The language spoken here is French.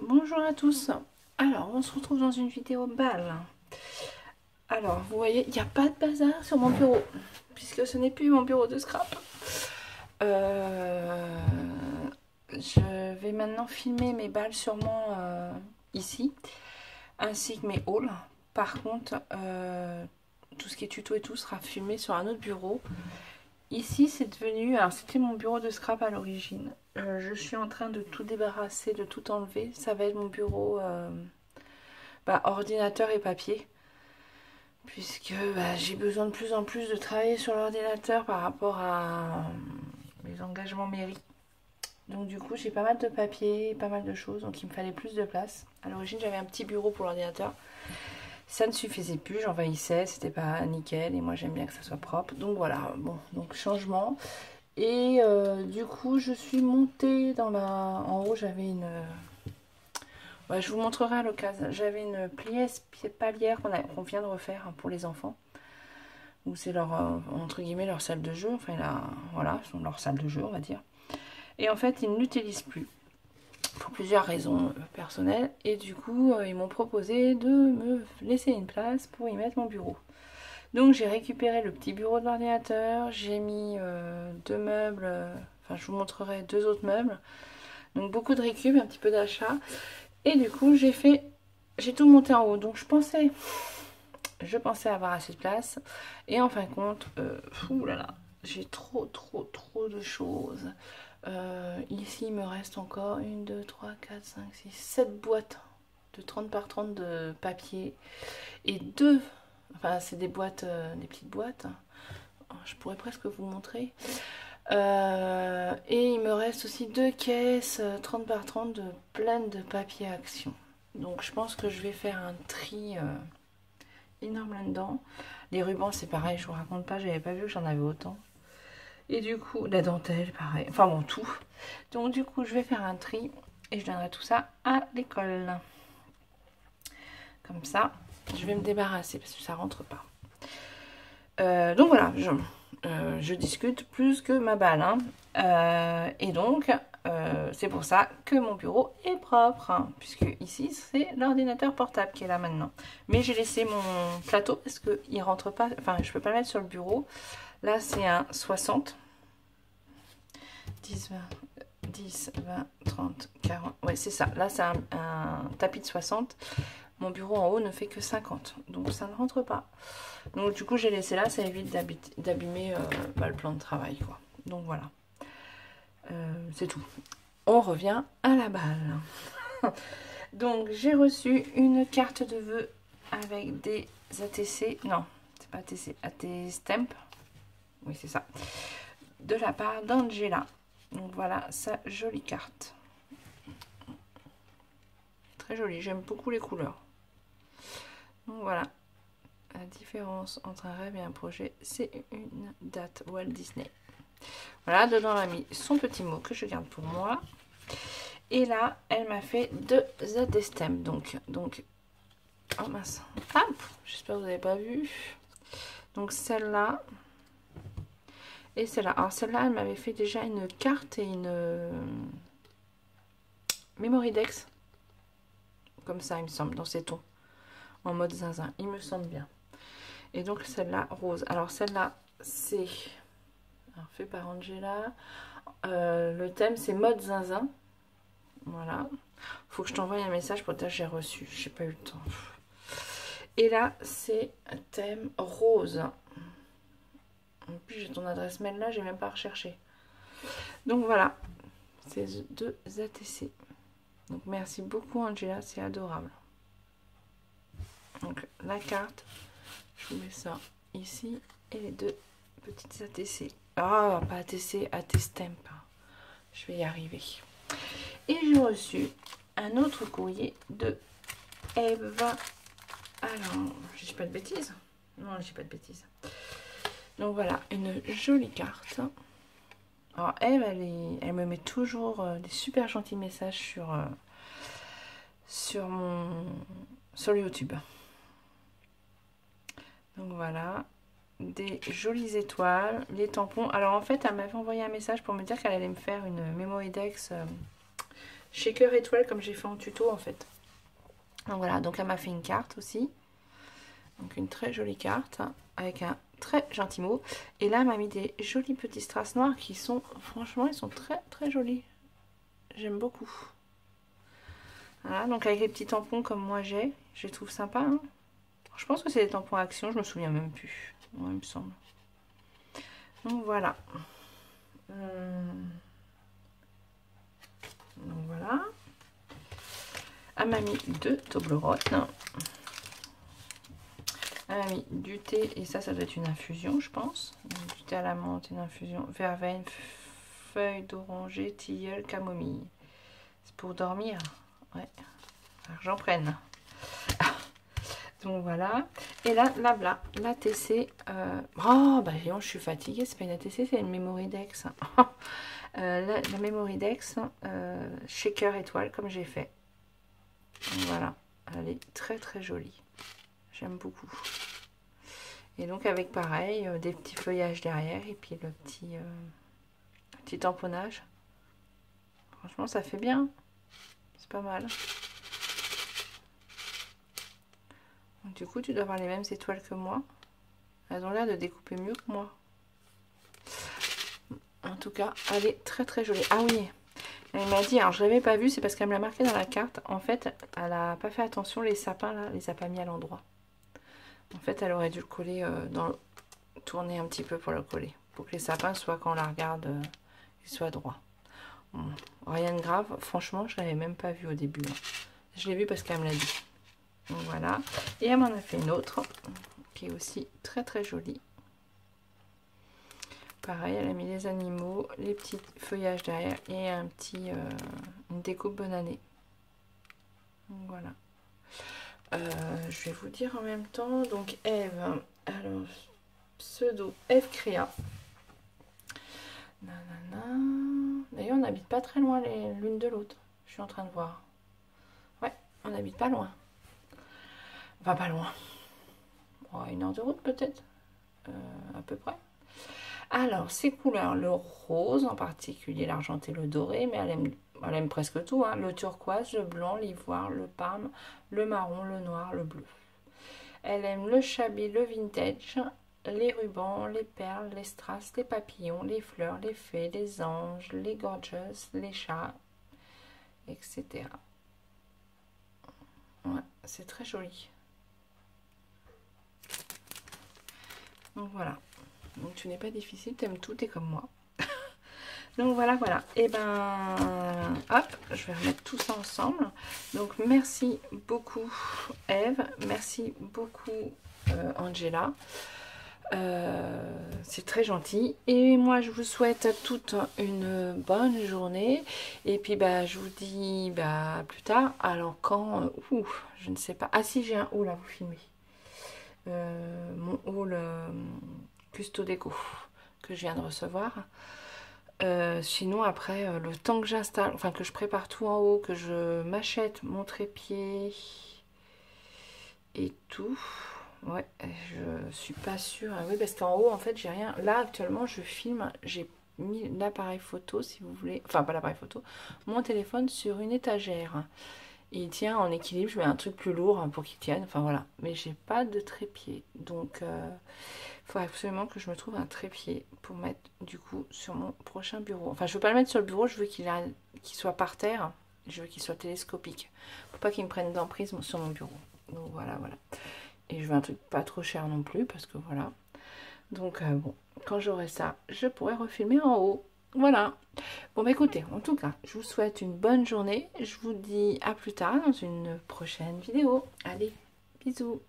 Bonjour à tous. Alors, on se retrouve dans une vidéo balle. Alors, vous voyez, il n'y a pas de bazar sur mon bureau, puisque ce n'est plus mon bureau de scrap. Je vais maintenant filmer mes balles sûrement ici, ainsi que mes hauls. Par contre, tout ce qui est tuto et tout sera filmé sur un autre bureau. Ici, c'est devenu... Alors, c'était mon bureau de scrap à l'origine. Je suis en train de tout débarrasser, de tout enlever. Ça va être mon bureau ordinateur et papier. Puisque j'ai besoin de plus en plus de travailler sur l'ordinateur par rapport à mes engagements mairie. Donc du coup, j'ai pas mal de papier, pas mal de choses. Donc il me fallait plus de place. À l'origine, j'avais un petit bureau pour l'ordinateur. Ça ne suffisait plus, j'envahissais, c'était pas nickel et moi j'aime bien que ça soit propre. Donc voilà, bon, donc changement. Et du coup, je suis montée dans la... En haut, j'avais une... je vous montrerai à l'occasion. J'avais une pièce palière qu'on vient de refaire pour les enfants. Où c'est leur, entre guillemets, leur salle de jeu. Enfin, voilà, leur salle de jeu, on va dire. Et en fait, ils ne l'utilisent plus. Pour plusieurs raisons personnelles. Et du coup, ils m'ont proposé de me laisser une place pour y mettre mon bureau. Donc, j'ai récupéré le petit bureau de l'ordinateur. J'ai mis deux meubles. Enfin, je vous montrerai deux autres meubles. Donc, beaucoup de récup, un petit peu d'achat. Et du coup, j'ai tout monté en haut. Donc, je pensais avoir assez de place. Et en fin de compte, oulala, j'ai trop de choses. Ici, il me reste encore 1, 2, 3, 4, 5, 6, 7 boîtes de 30 par 30 de papier. Et c'est des boîtes, des petites boîtes. Je pourrais presque vous montrer. Et il me reste aussi 2 caisses 30 par 30 pleines de papier action. Donc je pense que je vais faire un tri énorme là-dedans. Les rubans, c'est pareil, je vous raconte pas, j'avais pas vu que j'en avais autant. Et du coup, la dentelle, pareil. Enfin bon, tout. Donc du coup, je vais faire un tri et je donnerai tout ça à l'école. Comme ça, je vais me débarrasser parce que ça rentre pas. Donc voilà, je discute plus que ma balle. Hein. Et donc, c'est pour ça que mon bureau est propre. Hein, puisque ici, c'est l'ordinateur portable qui est là maintenant. Mais j'ai laissé mon plateau parce qu'il rentre pas. Enfin, je peux pas le mettre sur le bureau. Là, c'est un 60. 10, 20, 30, 40. Ouais, c'est ça. Là, c'est un tapis de 60. Mon bureau en haut ne fait que 50. Donc, ça ne rentre pas. Donc, du coup, j'ai laissé là. Ça évite d'abîmer le plan de travail, quoi. Donc, voilà. C'est tout. On revient à la balle. Donc, j'ai reçu une carte de vœux avec des ATC. Non, c'est pas ATC. AT Stamp. Oui, c'est ça. De la part d'Angela. Donc voilà sa jolie carte. Très jolie, j'aime beaucoup les couleurs. Donc voilà. La différence entre un rêve et un projet, c'est une date Walt Disney. Voilà, dedans elle a mis son petit mot que je garde pour moi. Et là, elle m'a fait 2 AT-stamps. Donc, oh mince. Ah, j'espère que vous n'avez pas vu. Donc celle-là. Et celle-là. Alors celle-là, elle m'avait fait déjà une carte et une memory dex. Comme ça, il me semble, dans ces tons. En mode zinzin. Il me semble bien. Et donc celle-là, rose. Alors celle-là, c'est fait par Angela. Le thème, c'est mode zinzin. Voilà. Faut que je t'envoie un message pour te dire que j'ai reçu. J'ai pas eu le temps. Et là, c'est un thème rose. En plus, j'ai ton adresse mail là, j'ai même pas recherché. Donc voilà, c'est 2 ATC. Donc merci beaucoup Angela, c'est adorable. Donc la carte, je vous mets ça ici et les 2 petites ATC. Ah, pas ATC, AT-stamp. Je vais y arriver. Et j'ai reçu un autre courrier de Eve. Alors, je dis pas de bêtises. Non, je dis pas de bêtises. Donc voilà, une jolie carte. Alors Eve, elle me met toujours des super gentils messages sur YouTube. Donc voilà, des jolies étoiles, les tampons. Alors en fait, elle m'avait envoyé un message pour me dire qu'elle allait me faire une mémo EDEX shaker étoile comme j'ai fait en tuto en fait. Donc voilà, donc elle m'a fait une carte aussi. Donc une très jolie carte avec un très gentil mot. Et là, elle m'a mis des jolis petits strass noirs qui sont, franchement, ils sont très très jolis. J'aime beaucoup. Voilà, donc avec les petits tampons comme moi j'ai, je les trouve sympas. Hein. Je pense que c'est des tampons Action, je me souviens même plus. Ouais, il me semble. Donc voilà. Donc voilà. Elle m'a mis 2 Toblerone. Elle m'a mis du thé, et ça doit être une infusion, je pense. Donc, du thé à la menthe, une infusion. Verveine, feuille d'oranger, tilleul, camomille. C'est pour dormir. Ouais. Alors j'en prenne. Donc voilà. Et là, la TC. Oh, bah je suis fatiguée. C'est pas une ATC, c'est une Mémoridex. La Mémoridex, shaker étoile, comme j'ai fait. Donc voilà. Elle est très très jolie. J'aime beaucoup. Et donc avec pareil, des petits feuillages derrière. Et puis le petit tamponnage. Franchement, ça fait bien. C'est pas mal. Donc, du coup, tu dois avoir les mêmes étoiles que moi. Elles ont l'air de découper mieux que moi. En tout cas, elle est très très jolie. Ah oui, elle m'a dit, alors je l'avais pas vu, c'est parce qu'elle me l'a marqué dans la carte. En fait, elle a pas fait attention, les sapins là, elle les a pas mis à l'endroit. En fait, elle aurait dû le coller, tourner un petit peu pour le coller. Pour que les sapins soient, quand on la regarde, ils soient droits. Bon, rien de grave, franchement, je l'avais même pas vu au début. Hein. Je l'ai vu parce qu'elle me l'a dit. Donc voilà. Et elle m'en a fait une autre qui est aussi très très jolie. Pareil, elle a mis les animaux, les petits feuillages derrière et un petit, une découpe bonne année. Donc voilà. Je vais vous dire en même temps. Donc Eve, alors pseudo Eve Créa. D'ailleurs, on n'habite pas très loin l'une de l'autre. Je suis en train de voir. Ouais, on n'habite pas loin. Enfin, pas loin. Oh, 1 heure de route peut-être. À peu près. Alors, ces couleurs, le rose en particulier, l'argenté, le doré, mais elle aime presque tout. Hein, le turquoise, le blanc, l'ivoire, le parme, le marron, le noir, le bleu. Elle aime le chablis, le vintage, les rubans, les perles, les strass, les papillons, les fleurs, les fées, les anges, les gorgeous, les chats, etc. Ouais, c'est très joli. Donc voilà. Donc tu n'es pas difficile, t'aimes tout, t'es comme moi. Donc voilà, voilà. Et ben, hop, je vais remettre tout ça ensemble. Donc merci beaucoup Eve, merci beaucoup Angela. C'est très gentil. Et moi je vous souhaite à toutes une bonne journée. Et puis bah je vous dis bah plus tard. Alors quand, je ne sais pas. Ah si, j'ai un haut là, vous filmez. Mon haul Custo Déco que je viens de recevoir. Sinon après le temps que j'installe, enfin que je prépare tout en haut, que je m'achète mon trépied et tout, ouais, je suis pas sûre. Ah oui, parce qu'en haut en fait j'ai rien. Là actuellement je filme, j'ai mis l'appareil photo si vous voulez, enfin pas l'appareil photo, mon téléphone sur une étagère. Et il tient en équilibre, je mets un truc plus lourd pour qu'il tienne, enfin voilà. Mais j'ai pas de trépied, donc il faut absolument que je me trouve un trépied pour mettre du coup sur mon prochain bureau. Enfin je veux pas le mettre sur le bureau, je veux qu'il soit par terre, je veux qu'il soit télescopique. Faut pas qu'il me prenne d'emprise sur mon bureau. Donc voilà, voilà. Et je veux un truc pas trop cher non plus, parce que voilà. Donc bon, quand j'aurai ça, je pourrai refilmer en haut. Voilà. Bon bah écoutez, en tout cas, je vous souhaite une bonne journée. Je vous dis à plus tard dans une prochaine vidéo. Allez, bisous.